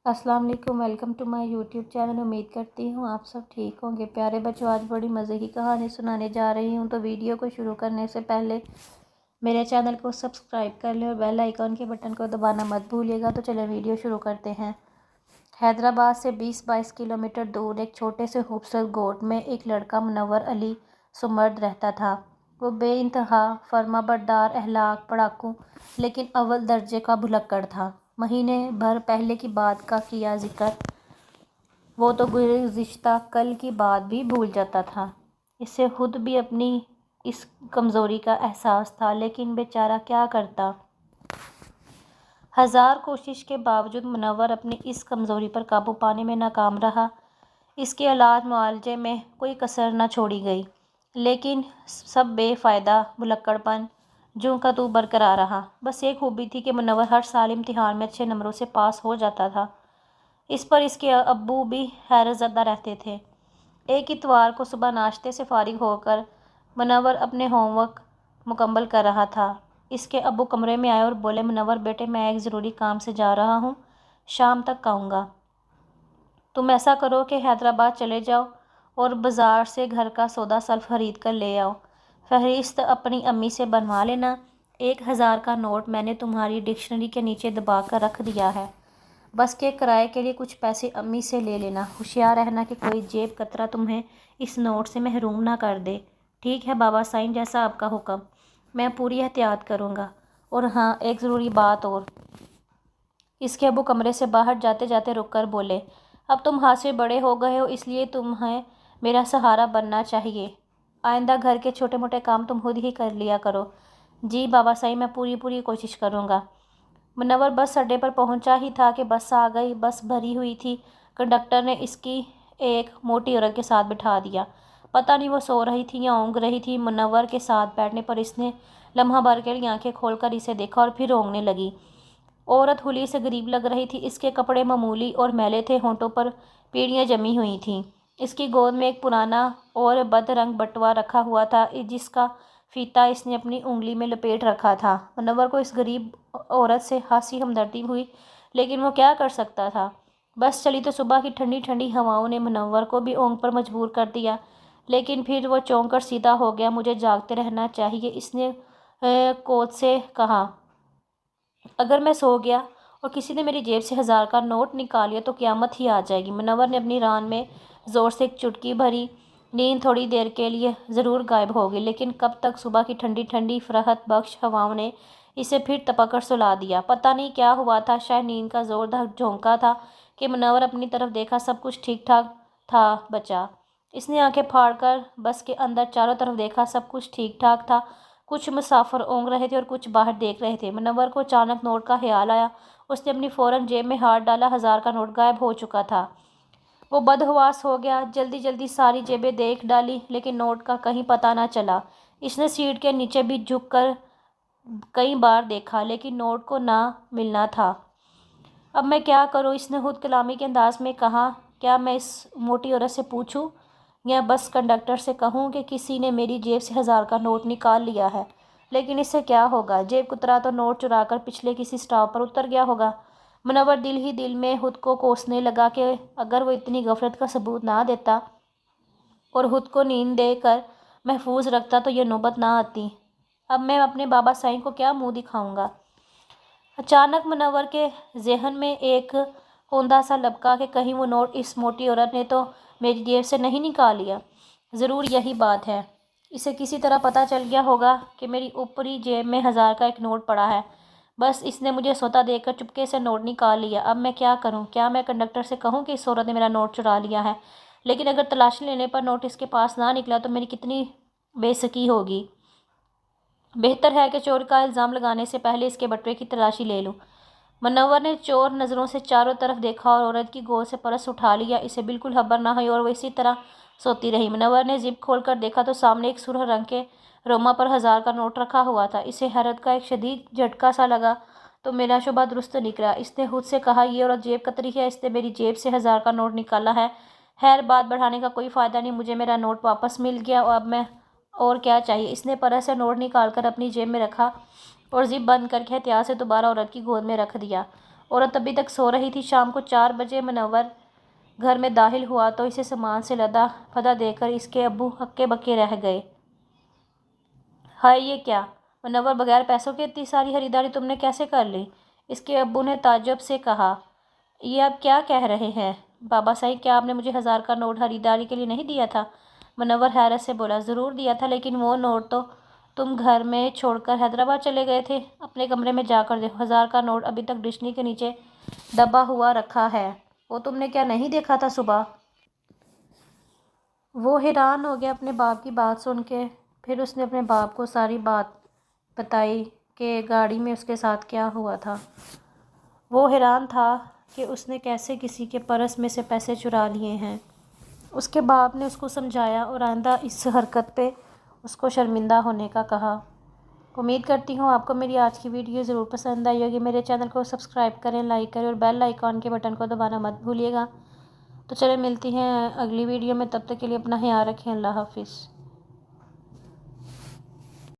अस्सलाम वालेकुम। Welcome to my YouTube channel. उम्मीद करती हूँ आप सब ठीक होंगे। प्यारे बच्चों, आज बड़ी मज़े की कहानी सुनाने जा रही हूँ। तो वीडियो को शुरू करने से पहले मेरे चैनल को सब्सक्राइब कर लें और बेल आइकन के बटन को दबाना मत भूलिएगा। तो चलें वीडियो शुरू करते हैं। हैदराबाद से 20-22 किलोमीटर दूर एक छोटे से खूबसूरत गोट में एक लड़का मुनव्वर अली सुमर्द रहता था। वो बेइंतहा फर्माबरदार, अहलाक, पढ़ाकू, लेकिन अव्वल दर्जे का भुलक्कड़ था। महीने भर पहले की बात का किया जिक्र वो तो गुज़िश्ता कल की बात भी भूल जाता था। इससे खुद भी अपनी इस कमज़ोरी का एहसास था, लेकिन बेचारा क्या करता। हज़ार कोशिश के बावजूद मुनव्वर अपनी इस कमज़ोरी पर काबू पाने में नाकाम रहा। इसके इलाज मुआलजे में कोई कसर न छोड़ी गई, लेकिन सब बेफ़ायदा। भुलक्कड़पन जूं का तू बरकरार रहा। बस एक खूबी थी कि मुनव्वर हर साल इम्तिहान में अच्छे नंबरों से पास हो जाता था। इस पर इसके अब्बू भी हैरतज़दा रहते थे। एक इतवार को सुबह नाश्ते से फारिग होकर मुनव्वर अपने होमवर्क मुकम्मल कर रहा था। इसके अब्बू कमरे में आए और बोले, मुनव्वर बेटे, मैं एक ज़रूरी काम से जा रहा हूँ, शाम तक आऊँगा। तुम ऐसा करो कि हैदराबाद चले जाओ और बाज़ार से घर का सौदा सल्फ खरीद कर ले आओ। फहरिस्त अपनी अम्मी से बनवा लेना। 1000 का नोट मैंने तुम्हारी डिक्शनरी के नीचे दबा कर रख दिया है। बस के किराए के लिए कुछ पैसे अम्मी से ले लेना। होशियार रहना कि कोई जेब कतरा तुम्हें इस नोट से महरूम ना कर दे। ठीक है बाबा साईं, जैसा आपका हुक्म। मैं पूरी एहतियात करूँगा। और हाँ, एक ज़रूरी बात और। इसके अब्बू कमरे से बाहर जाते जाते रुक कर बोले, अब तुम हाथ से बड़े हो गए हो, इसलिए तुम्हें मेरा सहारा बनना चाहिए। आइंदा घर के छोटे मोटे काम तुम खुद ही कर लिया करो। जी बाबा साईं, मैं पूरी कोशिश करूँगा। मुनव्वर बस अड्डे पर पहुंचा ही था कि बस आ गई। बस भरी हुई थी। कंडक्टर ने इसकी एक मोटी औरत के साथ बिठा दिया। पता नहीं वो सो रही थी या ऊँघ रही थी। मुनव्वर के साथ बैठने पर इसने लम्हा भर के लिए आंखें खोलकर इसे देखा और फिर रोंगने लगी। औरत हुली से गरीब लग रही थी। इसके कपड़े मामूली और मैले थे, होंठों पर पीड़ियाँ जमी हुई थीं। इसकी गोद में एक पुराना और बदरंग बटुआ रखा हुआ था, जिसका फीता इसने अपनी उंगली में लपेट रखा था। मुनव्वर को इस गरीब औरत से खासी हमदर्दी हुई, लेकिन वो क्या कर सकता था। बस चली तो सुबह की ठंडी ठंडी हवाओं ने मुनव्वर को भी ऊँघ पर मजबूर कर दिया, लेकिन फिर वो चौंक कर सीधा हो गया। मुझे जागते रहना चाहिए, इसने कोच से कहा। अगर मैं सो गया और किसी ने मेरी जेब से 1000 का नोट निकाल लिया तो क़यामत ही आ जाएगी। मुनव्वर ने अपनी रान में ज़ोर से एक चुटकी भरी। नींद थोड़ी देर के लिए ज़रूर गायब होगी, लेकिन कब तक। सुबह की ठंडी ठंडी फराहत बख्श हवाओं ने इसे फिर तपकर सुला दिया। पता नहीं क्या हुआ था, शायद नींद का ज़ोरदार झोंका था कि मुनव्वर अपनी तरफ देखा। सब कुछ ठीक ठाक था बचा। इसने आंखें फाड़कर बस के अंदर चारों तरफ देखा। सब कुछ ठीक ठाक था। कुछ मुसाफिर ऊँघ रहे थे और कुछ बाहर देख रहे थे। मुनव्वर को अचानक नोट का ख्याल आया। उसने अपनी फ़ौरन जेब में हाथ डाला। 1000 का नोट गायब हो चुका था। वो बदहवास हो गया। जल्दी जल्दी सारी जेबें देख डाली, लेकिन नोट का कहीं पता न चला। इसने सीट के नीचे भी झुक कर कई बार देखा, लेकिन नोट को ना मिलना था। अब मैं क्या करूं, इसने खुद कलामी के अंदाज में कहा। क्या मैं इस मोटी औरत से पूछूं या बस कंडक्टर से कहूं कि किसी ने मेरी जेब से 1000 का नोट निकाल लिया है। लेकिन इससे क्या होगा, जेब कुतरा तो नोट चुराकर पिछले किसी स्टॉप पर उतर गया होगा। मुनव्वर दिल ही दिल में खुद को कोसने लगा कि अगर वो इतनी गफलत का सबूत ना देता और खुद को नींद देकर महफूज रखता तो ये नौबत ना आती। अब मैं अपने बाबा साईं को क्या मुंह दिखाऊंगा। अचानक मुनव्वर के जहन में एक औंधा सा लपका कि कहीं वो नोट इस मोटी औरत ने तो मेरी जेब से नहीं निकाल लिया। ज़रूर यही बात है। इसे किसी तरह पता चल गया होगा कि मेरी ऊपरी जेब में 1000 का एक नोट पड़ा है। बस इसने मुझे सौदा देकर चुपके से नोट निकाल लिया। अब मैं क्या करूं? क्या मैं कंडक्टर से कहूं कि इस औरत ने मेरा नोट चुरा लिया है? लेकिन अगर तलाशी लेने पर नोट इसके पास ना निकला तो मेरी कितनी बेइज्जती होगी। बेहतर है कि चोर का इल्ज़ाम लगाने से पहले इसके बटुए की तलाशी ले लूं। मुनव्वर ने चोर नज़रों से चारों तरफ देखा और औरत की गोद से पर्स उठा लिया। इसे बिल्कुल खबर ना हुई और वो इसी तरह सोती रही। मुनव्वर ने जिप खोलकर देखा तो सामने एक सुर्ख रंग के रोमा पर 1000 का नोट रखा हुआ था। इसे हैरत का एक शदीद झटका सा लगा तो मेरा शुबा दुरुस्त निकला। इसने खुद से कहा, ये औरत जेब कतरी है, इसने मेरी जेब से 1000 का नोट निकाला है। खैर, बात बढ़ाने का कोई फ़ायदा नहीं, मुझे मेरा नोट वापस मिल गया और अब मैं और क्या चाहिए। इसने पर्स से नोट निकाल कर अपनी जेब में रखा और जिप बंद करके एहतियात से दोबारा औरत की गोद में रख दिया। عورت ابھی تک سو رہی تھی۔ شام کو 4 بجے منور گھر میں داخل ہوا تو اسے سامان سے لدا پھدا دیکھ کر اس کے ابو ہکے بکے رہ گئے۔ ہائے یہ کیا منور، بغیر پیسوں کے اتنی ساری خریداری تم نے کیسے کر لی؟ اس کے ابو نے تعجب سے کہا۔ یہ آپ کیا کہہ رہے ہیں بابا صاحب، کیا آپ نے مجھے 1000 کا نوٹ خریداری کے لیے نہیں دیا تھا؟ منور حیرت سے بولا۔ ضرور دیا تھا، لیکن وہ نوٹ تو تم گھر میں چھوڑ کر حیدرآباد چلے گئے تھے۔ اپنے کمرے میں جا کر دیکھو، 1000 کا نوٹ ابھی تک ڈکشنری کے نیچے دبا ہوا رکھا ہے۔ وہ تم نے کیا نہیں دیکھا تھا صبح؟ وہ حیران ہو گیا اپنے باپ کی بات سن کے۔ پھر اس نے اپنے باپ کو ساری بات بتائی کہ گاڑی میں اس کے ساتھ کیا ہوا تھا۔ وہ حیران تھا کہ اس نے کیسے کسی کے پرس میں سے پیسے چرا لیے ہیں۔ اس کے باپ نے اس کو سمجھایا اور آئندہ اس حرکت پہ اس کو شرمندہ ہونے کا کہا۔ امید کرتی ہوں آپ کو میری آج کی ویڈیو ضرور پسند آئی ہوگی۔ میرے چینل کو سبسکرائب کریں، لائک کریں اور بیل آئیکن کے بٹن کو دبانا مت بھولیے گا۔ تو چلیں ملتی ہیں اگلی ویڈیو میں، تب تک کے لیے اپنا خیال رکھیں۔ اللہ حافظ۔